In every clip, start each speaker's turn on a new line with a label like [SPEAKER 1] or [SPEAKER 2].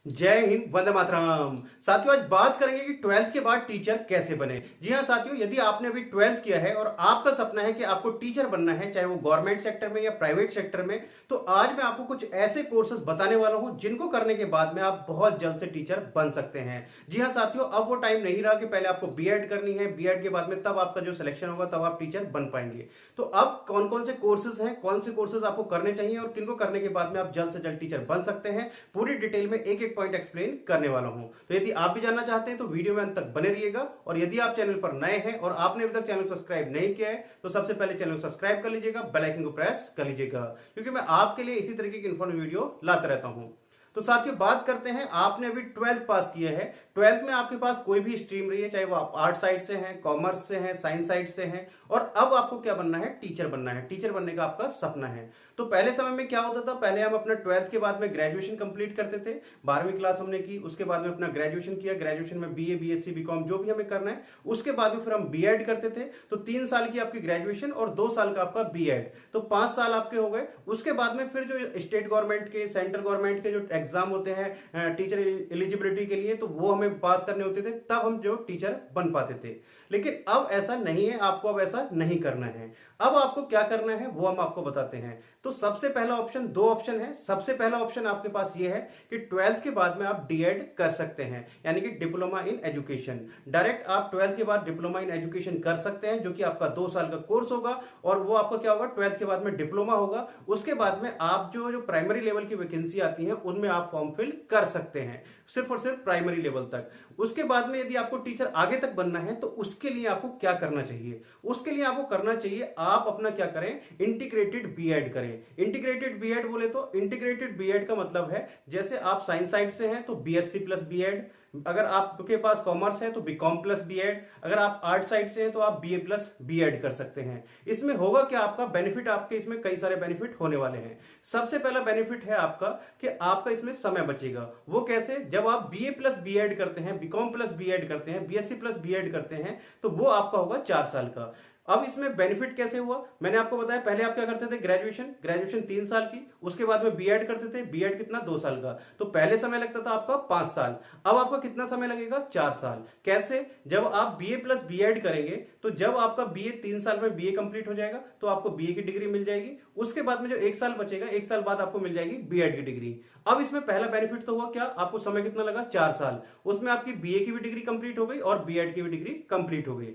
[SPEAKER 1] जय हिंद, वंदे मातरम। साथियों, आज बात करेंगे कि ट्वेल्थ के बाद टीचर कैसे बने। जी हाँ साथियों, यदि आपने अभी ट्वेल्थ किया है और आपका सपना है कि आपको टीचर बनना है, चाहे वो गवर्नमेंट सेक्टर में या प्राइवेट सेक्टर में, तो आज मैं आपको कुछ ऐसे कोर्सेज बताने वाला हूं जिनको करने के बाद में आप बहुत जल्द से टीचर बन सकते हैं। जी हाँ साथियों, अब वो टाइम नहीं रहा कि पहले आपको बीएड करनी है, बीएड के बाद में तब आपका जो सिलेक्शन होगा तब आप टीचर बन पाएंगे। तो अब कौन कौन से कोर्सेज हैं, कौन से कोर्सेज आपको करने चाहिए और किनको करने के बाद में आप जल्द से जल्द टीचर बन सकते हैं, पूरी डिटेल में एक एक पॉइंट एक्सप्लेन करने वाला हूं। तो यदि आप भी जानना चाहते हैं तो वीडियो में अंत तक बने रहिएगा। और यदि आप चैनल पर नए हैं और आपने अभी तक चैनल को सब्सक्राइब नहीं किया है तो सबसे पहले चैनल को सब्सक्राइब कर लीजिएगा, बेल आइकन को प्रेस कर लीजिएगा, क्योंकि मैं आपके लिए इसी तरीके की इन्फॉर्मेटिव वीडियो लाता रहता हूं। तो साथियों, बात करते हैं, आपने अभी ट्वेल्थ पास किया है। ट्वेल्थ में आपके पास कोई भी स्ट्रीम रही है, चाहे वो आप आर्ट साइड से हैं, कॉमर्स से हैं, साइंस साइड से हैं, और अब आपको क्या बनना है, टीचर बनना है। टीचर बनने का आपका सपना है। तो पहले समय में क्या होता था, पहले हम अपना ट्वेल्थ के बाद में ग्रेजुएशन कंप्लीट करते थे। 12वीं क्लास हमने की, उसके बाद में अपना ग्रेजुएशन किया, ग्रेजुएशन में बीए, बीएससी, बीकॉम जो भी हमें करना है, उसके बाद में फिर हम बीएड करते थे। तो 3 साल की आपकी ग्रेजुएशन और 2 साल का आपका बीएड, तो 5 साल आपके हो गए। उसके बाद में फिर जो स्टेट गवर्नमेंट के, सेंट्रल गवर्नमेंट के जो एग्जाम होते हैं टीचर एलिजिबिलिटी के लिए, तो वो हमें पास करने होते थे, तब हम जो टीचर बन पाते थे। लेकिन अब ऐसा नहीं है, आपको अब ऐसा नहीं करना है। अब आपको क्या करना है वो हम आपको बताते हैं। तो सबसे पहला ऑप्शन, 2 ऑप्शन है। सबसे पहला ऑप्शन आपके पास ये है कि ट्वेल्थ के बाद में आप डीएड कर सकते हैं, यानी कि डिप्लोमा इन एजुकेशन। डायरेक्ट आप ट्वेल्थ के बाद डिप्लोमा इन एजुकेशन कर सकते हैं, जो कि आपका 2 साल का कोर्स होगा। और वो आपका क्या होगा, ट्वेल्थ के बाद में डिप्लोमा होगा। उसके बाद में आप जो प्राइमरी लेवल की वैकेंसी आती है उनमें आप फॉर्म फिल कर सकते हैं, सिर्फ और सिर्फ प्राइमरी लेवल तक। उसके बाद में यदि आपको टीचर आगे तक बनना है तो उसके लिए आपको क्या करना चाहिए, उसके लिए आपको करना चाहिए, आप अपना क्या करें, इंटीग्रेटेड बीएड करें। इंटीग्रेटेड बीएड बोले तो इंटीग्रेटेड बीएड का मतलब है, जैसे आप साइंस साइड से हैं तो बीएससी प्लस बीएड, अगर आपके पास कॉमर्स है तो बीकॉम प्लस बीएड, अगर आप आर्ट साइड से हैं तो आप बीए प्लस बीएड कर सकते हैं। इसमें होगा क्या, आपका बेनिफिट, आपके इसमें कई सारे बेनिफिट होने वाले हैं। सबसे पहला बेनिफिट है आपका कि आपका इसमें समय बचेगा। वो कैसे, जब आप बीए प्लस बीएड करते हैं, बीकॉम प्लस बीएड करते हैं, बीएससी प्लस बीएड करते हैं, तो वो आपका होगा 4 साल का। अब इसमें बेनिफिट कैसे हुआ, मैंने आपको बताया, पहले आप क्या करते थे, ग्रेजुएशन, ग्रेजुएशन 3 साल की, उसके बाद में बीएड करते थे, बीएड कितना, 2 साल का। तो पहले समय लगता था आपका 5 साल, अब आपका कितना समय लगेगा, 4 साल। कैसे, जब आप बीए प्लस बीएड करेंगे तो जब आपका बीए 3 साल में बीए कंप्लीट हो जाएगा तो आपको बीए की डिग्री मिल जाएगी। उसके बाद में जो 1 साल बचेगा, 1 साल बाद आपको मिल जाएगी बीएड की डिग्री। अब इसमें पहला बेनिफिट तो हुआ क्या, आपको समय कितना लगा, 4 साल, उसमें आपकी बीए की भी डिग्री कंप्लीट हो गई और बीएड की भी डिग्री कंप्लीट हो गई।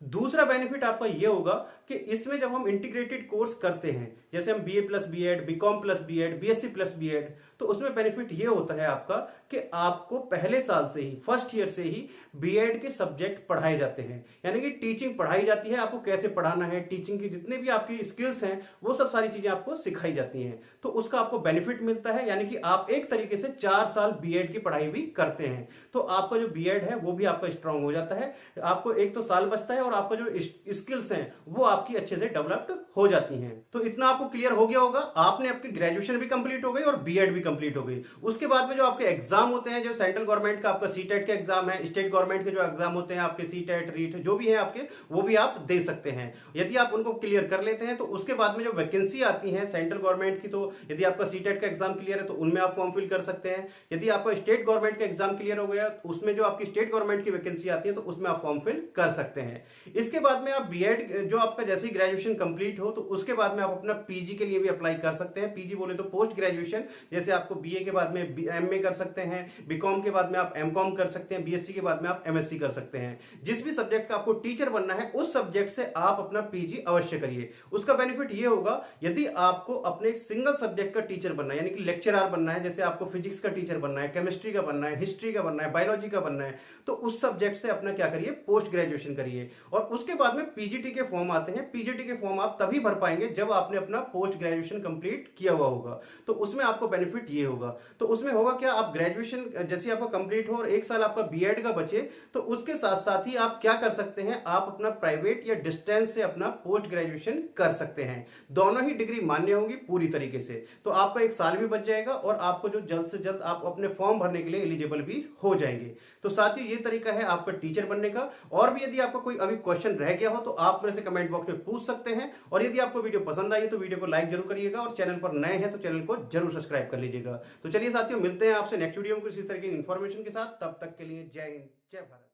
[SPEAKER 1] दूसरा बेनिफिट आपका यह होगा कि इसमें जब हम इंटीग्रेटेड कोर्स करते हैं, जैसे हम BA plus BEd, BCom plus BEd, BSc plus BEd, तो उसमें बेनिफिट यह होता है आपका कि आपको पहले साल से ही, फर्स्ट ईयर से ही बीएड के सब्जेक्ट पढ़ाए जाते हैं, यानी कि टीचिंग पढ़ाई जाती है, आपको कैसे पढ़ाना है, टीचिंग की जितने भी आपकी स्किल्स हैं वो सब सारी चीजें आपको सिखाई जाती हैं। तो उसका आपको बेनिफिट मिलता है, यानी कि आप एक तरीके से 4 साल बीएड की पढ़ाई भी करते हैं, तो आपका जो बीएड है वो भी आपका स्ट्रांग हो जाता है। आपको एक तो साल बचता है और आपका जो स्किल्स हैं वो आपकी अच्छे से डेवलप्ड हो जाती हैं। तो इतना आपको क्लियर हो गया होगा, आपने आपकी ग्रेजुएशन भी कंप्लीट हो गई और बीएड भी कंप्लीट हो गई। उसके बाद में जो आपके एग्जाम होते हैं, जो सेंट्रल गवर्नमेंट का आपका सीटेट के एग्जाम है, स्टेट गवर्नमेंट के जो एग्जाम होते हैं आपके सीटेट, रीट जो भी है आपके, वो भी आप दे सकते हैं। यदि आप उनको क्लियर कर लेते हैं तो उसके बाद में जो वैकेंसी आती है सेंट्रल गवर्नमेंट की, तो यदि आपका सीटेट का एग्जाम क्लियर है तो उनमें आप फॉर्म फिल कर सकते हैं। यदि आपका स्टेट गवर्नमेंट का एग्जाम क्लियर हो गया, उसमें जो आपकी स्टेट गवर्नमेंट की वैकेंसी आती है तो उसमें आप फॉर्म फिल कर सकते हैं। इसके बाद में आप बीएड, जो आपका जैसे ही ग्रेजुएशन कंप्लीट हो तो उसके बाद में आप अपना पीजी के लिए भी अप्लाई कर सकते हैं। पीजी बोले तो पोस्ट ग्रेजुएशन, जैसे आपको बीए के बाद में एमए कर सकते हैं, बीकॉम के बाद में आप एमकॉम कर सकते हैं, बीएससी के बाद में आप एमएससी कर सकते हैं। जिस भी सब्जेक्ट का आपको टीचर बनना है उस सब्जेक्ट से आप अपना पीजी अवश्य करिए। उसका बेनिफिट ये होगा, यदि आपको अपने एक सिंगल सब्जेक्ट का टीचर बनना है, यानी कि लेक्चरर बनना है, जैसे आपको फिजिक्स का टीचर बनना है, केमिस्ट्री का बनना है, हिस्ट्री का बनना है, बायोलॉजी का बनना है, तो उस सब्जेक्ट से अपना क्या करिए, पोस्ट ग्रेजुएशन करिए। और उसके बाद में पीजीटी के फॉर्म आते हैं, पीजीटी के फॉर्म आप तभी भर पाएंगे जब आपने अपना पोस्ट ग्रेजुएशन कंप्लीट किया हुआ होगा, तो उसमें आपको बेनिफिट ये होगा। तो उसमें होगा क्या, आप ग्रेजुएशन जैसे आपका कंप्लीट हो और 1 साल आपका बीएड का बचे, तो उसके साथ साथ ही आप क्या कर सकते हैं, आप अपना प्राइवेट या डिस्टेंस से अपना पोस्ट ग्रेजुएशन कर सकते हैं। दोनों ही डिग्री मान्य होंगी पूरी तरीके से, तो आपका 1 साल भी बच जाएगा और आपको जो जल्द से जल्द आप अपने फॉर्म भरने के लिए एलिजिबल भी हो जाएंगे। तो साथियों, ये तरीका है आपका टीचर बनने का। और भी यदि आपका कोई अभी क्वेश्चन रह गया हो तो आप मेरे से कमेंट बॉक्स पे पूछ सकते हैं। और यदि आपको वीडियो पसंद आई तो वीडियो को लाइक जरूर करिएगा और चैनल पर नए हैं तो चैनल को जरूर सब्सक्राइब कर लीजिएगा। तो चलिए साथियों, मिलते हैं आपसे नेक्स्ट वीडियो में किसी तरह की इन्फॉर्मेशन के साथ। तब तक के लिए जय हिंद, जय भारत।